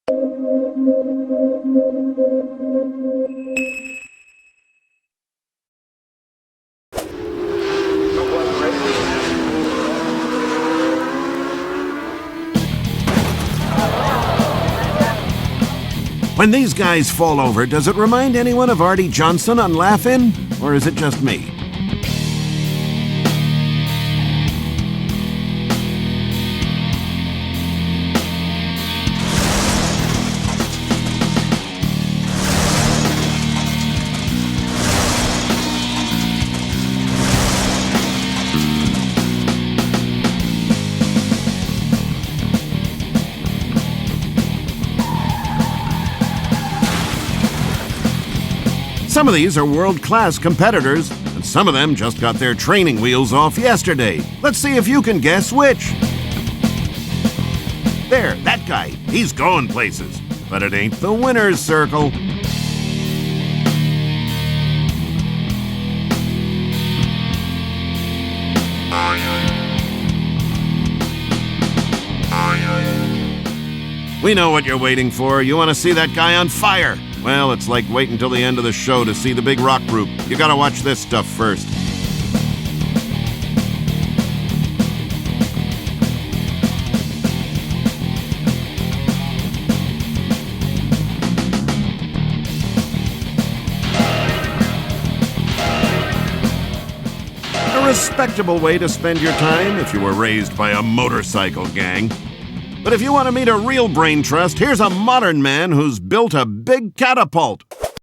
When these guys fall over, does it remind anyone of Artie Johnson on Laugh-In? Or is it just me? Some of these are world-class competitors, and some of them just got their training wheels off yesterday. Let's see if you can guess which. There, that guy. He's going places. But it ain't the winner's circle. We know what you're waiting for. You want to see that guy on fire. Well, it's like waiting till the end of the show to see the big rock group. You gotta watch this stuff first. A respectable way to spend your time if you were raised by a motorcycle gang. But if you want to meet a real brain trust, here's a modern man who's built a big catapult.